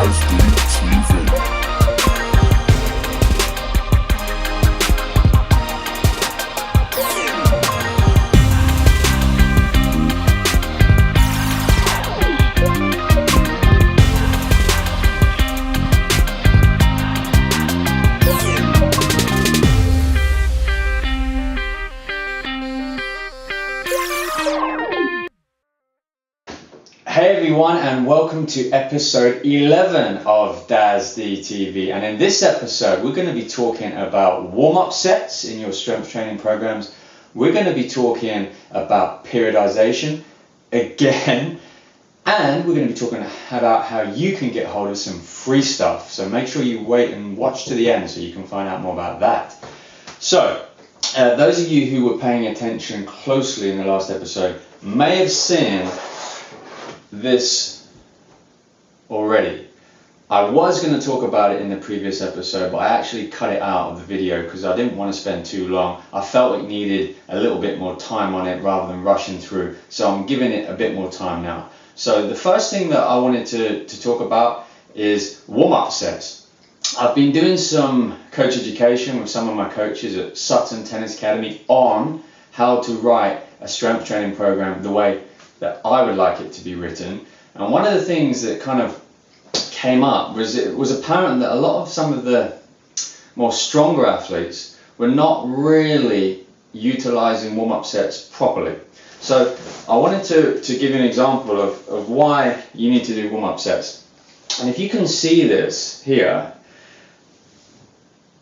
Daz Dee TV. Hey everyone, and welcome to episode 11 of Daz Dee TV. And in this episode, we're going to be talking about warm-up sets in your strength training programs. We're going to be talking about periodization again, and we're going to be talking about how you can get hold of some free stuff. So make sure you wait and watch to the end so you can find out more about that. So, those of you who were paying attention closely in the last episode may have seen this already. I was going to talk about it in the previous episode, but I actually cut it out of the video because I didn't want to spend too long. I felt it needed a little bit more time on it rather than rushing through, so I'm giving it a bit more time now. So the first thing that I wanted to talk about is warm-up sets. I've been doing some coach education with some of my coaches at Sutton Tennis Academy on how to write a strength training program the way that I would like it to be written. And one of the things that kind of came up was it was apparent that a lot of some of the more stronger athletes were not really utilizing warm-up sets properly. So I wanted to give you an example of why you need to do warm-up sets. And if you can see this here,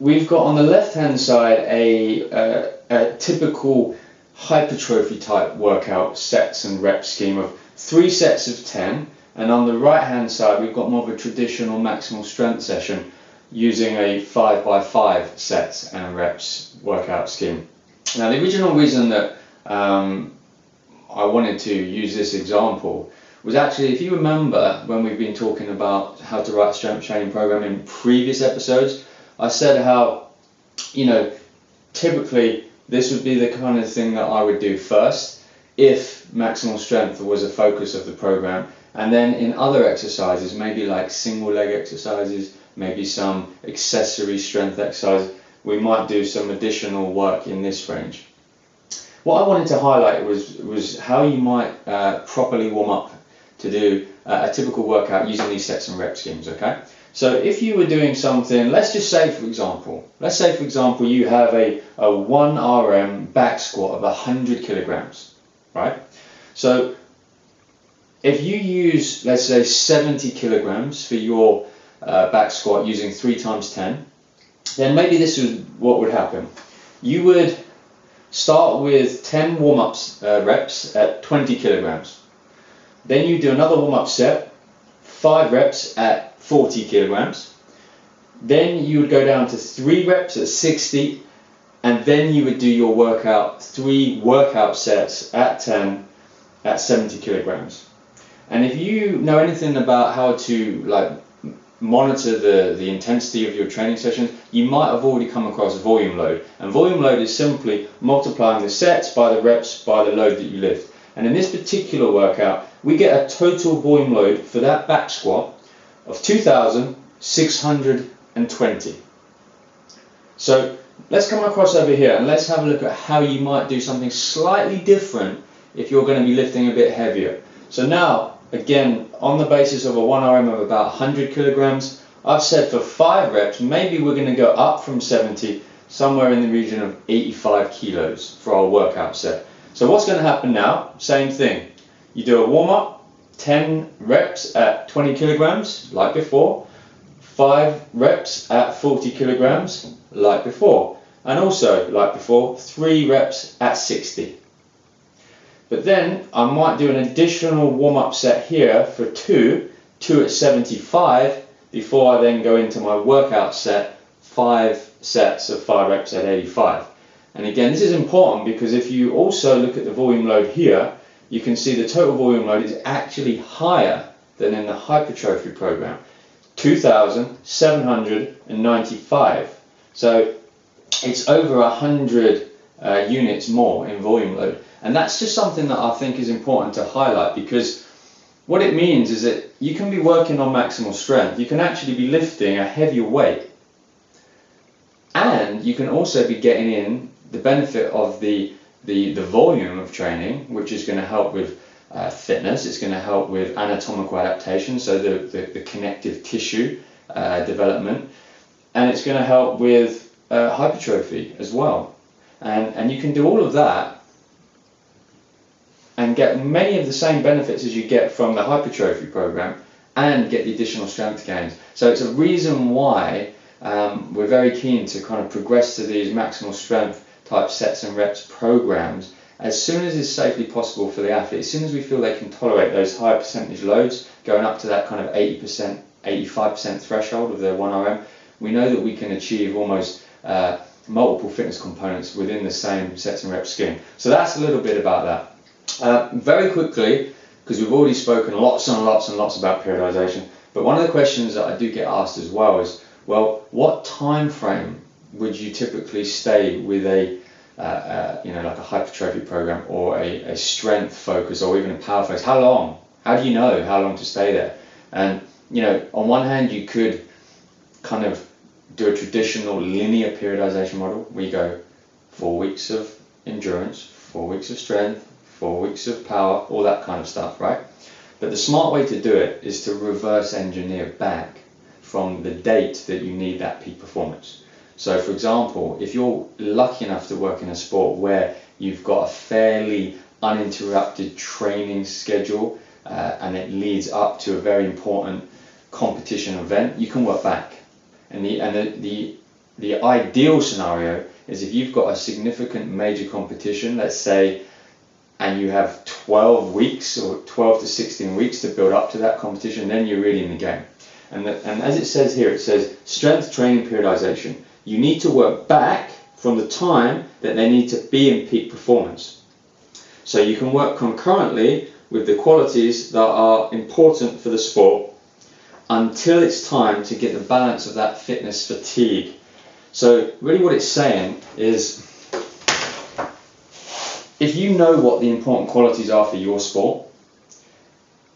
we've got on the left-hand side a typical hypertrophy type workout sets and rep scheme of 3 sets of 10, and on the right hand side we've got more of a traditional maximal strength session using a 5x5 sets and reps workout scheme. Now the original reason that I wanted to use this example was actually, if you remember when we've been talking about how to write a strength training program in previous episodes, I said how, you know, typically this would be the kind of thing that I would do first if maximal strength was a focus of the program, and then in other exercises, maybe like single leg exercises, maybe some accessory strength exercise, we might do some additional work in this range. What I wanted to highlight was how you might properly warm up to do a typical workout using these sets and rep schemes, okay? So if you were doing something, let's say for example you have a 1 RM back squat of 100 kilograms, right? So if you use, let's say 70 kilograms for your back squat using 3 times 10, then maybe this is what would happen. You would start with 10 warm-ups reps at 20 kilograms. Then you do another warm-up set, 5 reps at 40 kilograms. Then you would go down to 3 reps at 60, and then you would do your workout, 3 workout sets at 10 at 70 kilograms. And if you know anything about how to monitor the intensity of your training sessions, you might have already come across volume load. And volume load is simply multiplying the sets by the reps by the load that you lift. And in this particular workout, we get a total volume load for that back squat of 2,620. So let's come across over here and let's have a look at how you might do something slightly different if you're going to be lifting a bit heavier. So now, again, on the basis of a 1 RM of about 100 kilograms, I've said for 5 reps, maybe we're going to go up from 70, somewhere in the region of 85 kilos for our workout set. So what's going to happen now? Same thing. You do a warm-up, 10 reps at 20 kilograms, like before, 5 reps at 40 kilograms, like before, and also, like before, 3 reps at 60. But then I might do an additional warm-up set here for 2 at 75, before I then go into my workout set, 5 sets of 5 reps at 85. And again, this is important because if you also look at the volume load here, you can see the total volume load is actually higher than in the hypertrophy program, 2,795. So it's over 100 units more in volume load. And that's just something that I think is important to highlight, because what it means is that you can be working on maximal strength, you can actually be lifting a heavier weight, and you can also be getting in the benefit of the volume of training, which is going to help with fitness. It's going to help with anatomical adaptation, so the connective tissue development, and it's going to help with hypertrophy as well. And you can do all of that and get many of the same benefits as you get from the hypertrophy program and get the additional strength gains. So it's a reason why we're very keen to kind of progress to these maximal strength type sets and reps programs as soon as is safely possible for the athlete. As soon as we feel they can tolerate those high percentage loads, going up to that kind of 80%, 85% threshold of their 1RM, we know that we can achieve almost multiple fitness components within the same sets and reps scheme. So that's a little bit about that. Very quickly, because we've already spoken lots and lots and lots about periodization, but one of the questions that I do get asked as well is, well, what time frame would you typically stay with a like a hypertrophy program or a strength focus or even a power focus? How long? How do you know how long to stay there? And on one hand, you could kind of do a traditional linear periodization model where you go 4 weeks of endurance, 4 weeks of strength, 4 weeks of power, all that kind of stuff, right? But the smart way to do it is to reverse engineer back from the date that you need that peak performance. So for example, if you're lucky enough to work in a sport where you've got a fairly uninterrupted training schedule and it leads up to a very important competition event, you can work back. And the ideal scenario is if you've got a significant major competition, let's say, and you have 12 weeks or 12 to 16 weeks to build up to that competition, then you're really in the game. And as it says here, it says strength training periodization. You need to work back from the time that they need to be in peak performance. So you can work concurrently with the qualities that are important for the sport until it's time to get the balance of that fitness fatigue. So really what it's saying is, if you know what the important qualities are for your sport,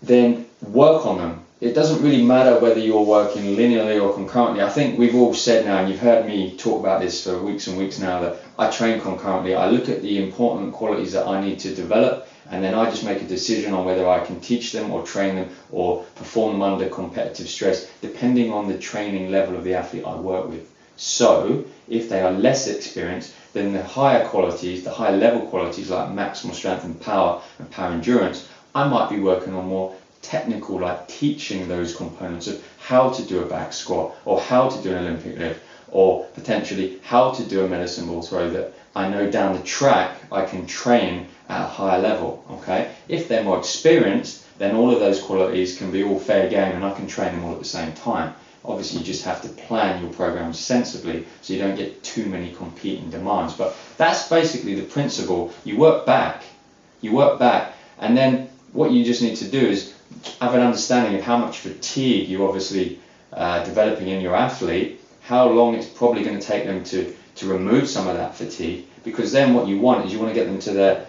then work on them. It doesn't really matter whether you're working linearly or concurrently. I think we've all said now, and you've heard me talk about this for weeks and weeks now, that I train concurrently. I look at the important qualities that I need to develop, and then I just make a decision on whether I can teach them or train them or perform them under competitive stress, depending on the training level of the athlete I work with. So if they are less experienced, then the higher qualities, the higher level qualities like maximal strength and power endurance, I might be working on more technical, like teaching those components of how to do a back squat or how to do an Olympic lift or potentially how to do a medicine ball throw that I know down the track I can train at a higher level. Okay, if they're more experienced, then all of those qualities can be all fair game and I can train them all at the same time. Obviously you just have to plan your program sensibly so you don't get too many competing demands, but that's basically the principle. You work back, and then what you just need to do is have an understanding of how much fatigue you're obviously developing in your athlete, how long it's probably going to take them to remove some of that fatigue, because then what you want is you want to get them to the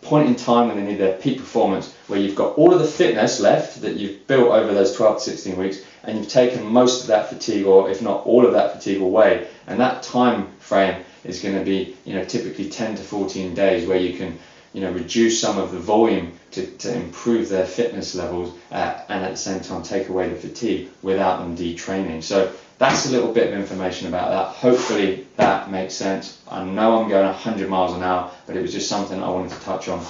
point in time when they need their peak performance, where you've got all of the fitness left that you've built over those 12 to 16 weeks, and you've taken most of that fatigue, or if not all of that fatigue, away. And that time frame is going to be, typically 10 to 14 days, where you can reduce some of the volume to improve their fitness levels and at the same time take away the fatigue without them detraining. So that's a little bit of information about that. Hopefully that makes sense. I know I'm going 100 miles an hour, but it was just something I wanted to touch on.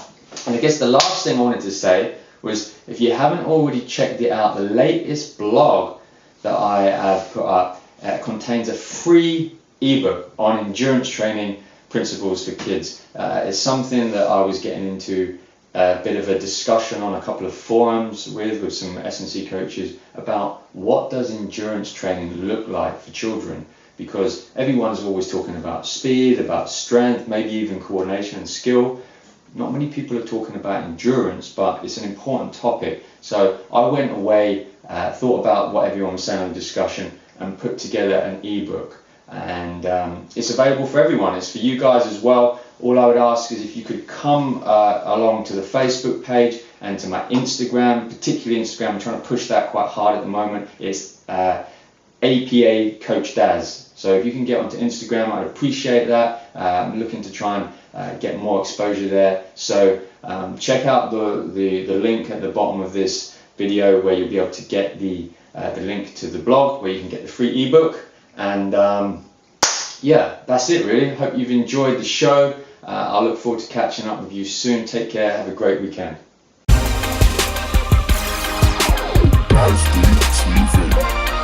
And I guess the last thing I wanted to say was, if you haven't already checked it out, the latest blog that I have put up contains a free ebook on endurance training principles for kids. It's something that I was getting into a bit of a discussion on a couple of forums with some S&C coaches about what does endurance training look like for children, because everyone's always talking about speed, about strength, maybe even coordination and skill. Not many people are talking about endurance, but it's an important topic. So I went away, thought about what everyone was saying in the discussion, and put together an ebook. And it's available for everyone. It's for you guys as well. All I would ask is if you could come along to the Facebook page and to my Instagram, particularly Instagram. I'm trying to push that quite hard at the moment. It's APA Coach Daz. So if you can get onto Instagram, I'd appreciate that. I'm looking to try and get more exposure there. So check out the link at the bottom of this video where you'll be able to get the link to the blog where you can get the free ebook. And yeah, that's it really. Hope you've enjoyed the show. I look forward to catching up with you soon. Take care. Have a great weekend. Daz Dee TV.